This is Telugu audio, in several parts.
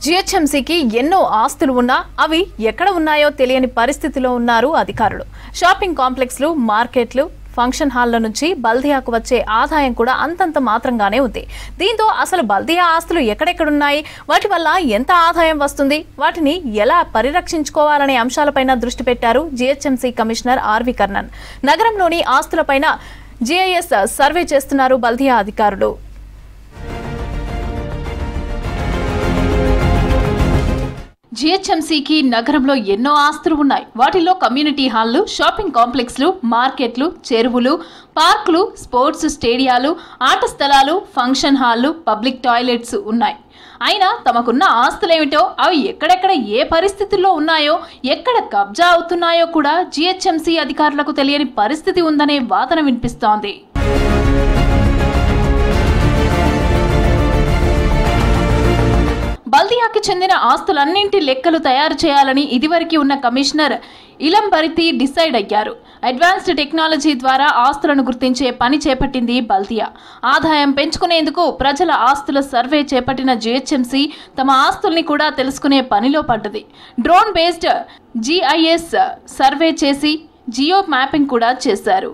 జీహెచ్ఎంసీకి ఎన్నో ఆస్తులు ఉన్నా అవి ఎక్కడ ఉన్నాయో తెలియని పరిస్థితిలో ఉన్నారు అధికారులు. షాపింగ్ కాంప్లెక్స్లు, మార్కెట్లు, ఫంక్షన్ హాల్ల నుంచి బల్దియాకు వచ్చే ఆదాయం కూడా అంతంత మాత్రంగానే ఉంది. దీంతో అసలు బల్దియా ఆస్తులు ఎక్కడెక్కడున్నాయి, వాటి వల్ల ఎంత ఆదాయం వస్తుంది, వాటిని ఎలా పరిరక్షించుకోవాలనే అంశాలపైన దృష్టి పెట్టారు జీహెచ్ఎంసీ కమిషనర్ ఆర్వి కర్ణన్. నగరంలోని ఆస్తులపైన జీఐఎస్ సర్వే చేస్తున్నారు బల్దియా అధికారులు. జీహెచ్ఎంసీకి నగరంలో ఎన్నో ఆస్తులు ఉన్నాయి. వాటిలో కమ్యూనిటీ హాళ్లు, షాపింగ్ కాంప్లెక్స్లు, మార్కెట్లు, చెరువులు, పార్కులు, స్పోర్ట్స్ స్టేడియాలు, ఆట స్థలాలు, ఫంక్షన్ హాళ్లు, పబ్లిక్ టాయిలెట్స్ ఉన్నాయి. అయినా తమకున్న ఆస్తులేమిటో, అవి ఎక్కడెక్కడ ఏ పరిస్థితుల్లో ఉన్నాయో, ఎక్కడ కబ్జా అవుతున్నాయో కూడా జీహెచ్ఎంసీ అధికారులకు తెలియని పరిస్థితి ఉందనే వాదన వినిపిస్తోంది. బల్దియాకి చెందిన ఆస్తులన్నింటి లెక్కలు తయారు చేయాలని ఇదివరకు ఉన్న కమిషనర్ ఇలంబరితి డిసైడ్ అయ్యారు. అడ్వాన్స్డ్ టెక్నాలజీ ద్వారా ఆస్తులను గుర్తించే పని చేపట్టింది బల్దియా. ఆదాయం పెంచుకునేందుకు ప్రజల ఆస్తుల సర్వే చేపట్టిన జీహెచ్ఎంసీ తమ ఆస్తుల్ని కూడా తెలుసుకునే పనిలో పడ్డది. డ్రోన్ బేస్డ్ జీఐఎస్ సర్వే చేసి జియో మ్యాపింగ్ కూడా చేశారు.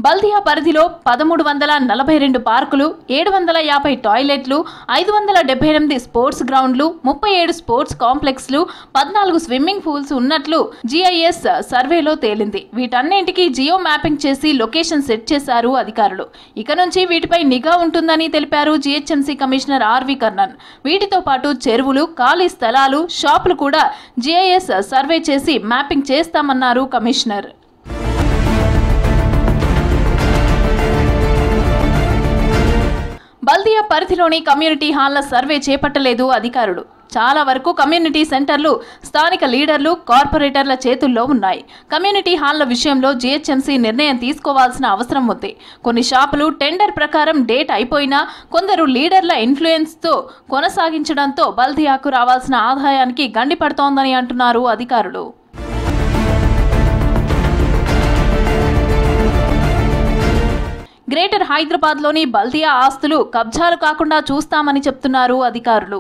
బల్దియా పరిధిలో 1342 పార్కులు, 750 టాయిలెట్లు, 578 స్పోర్ట్స్ గ్రౌండ్లు, 37 స్పోర్ట్స్ కాంప్లెక్స్లు, 14 స్విమ్మింగ్ పూల్స్ ఉన్నట్లు జీఐఎస్ సర్వేలో తేలింది. వీటన్నింటికి జియో మ్యాపింగ్ చేసి లొకేషన్ సెట్ చేశారు అధికారులు. ఇక నుంచి వీటిపై నిఘా ఉంటుందని తెలిపారు జీహెచ్ఎంసీ కమిషనర్ ఆర్వి కర్ణన్. వీటితో పాటు చెరువులు, ఖాళీ స్థలాలు, షాపులు కూడా జీఐఎస్ సర్వే చేసి మ్యాపింగ్ చేస్తామన్నారు కమిషనర్. బల్దియా పరిధిలోని కమ్యూనిటీ హాళ్ల సర్వే చేపట్టలేదు అధికారులు. చాలా వరకు కమ్యూనిటీ సెంటర్లు స్థానిక లీడర్లు, కార్పొరేటర్ల చేతుల్లో ఉన్నాయి. కమ్యూనిటీ హాళ్ల విషయంలో జీహెచ్ఎంసీ నిర్ణయం తీసుకోవాల్సిన అవసరం ఉంది. కొన్ని షాపులు టెండర్ ప్రకారం డేట్ అయిపోయినా కొందరు లీడర్ల ఇన్ఫ్లుయెన్స్తో కొనసాగించడంతో బల్దియాకు రావాల్సిన ఆదాయానికి గండి పడుతోందని అంటున్నారు అధికారులు. గ్రేటర్ హైదరాబాద్లోని బల్దియా ఆస్తులు కబ్జాలు కాకుండా చూస్తామని చెప్తున్నారు అధికారులు.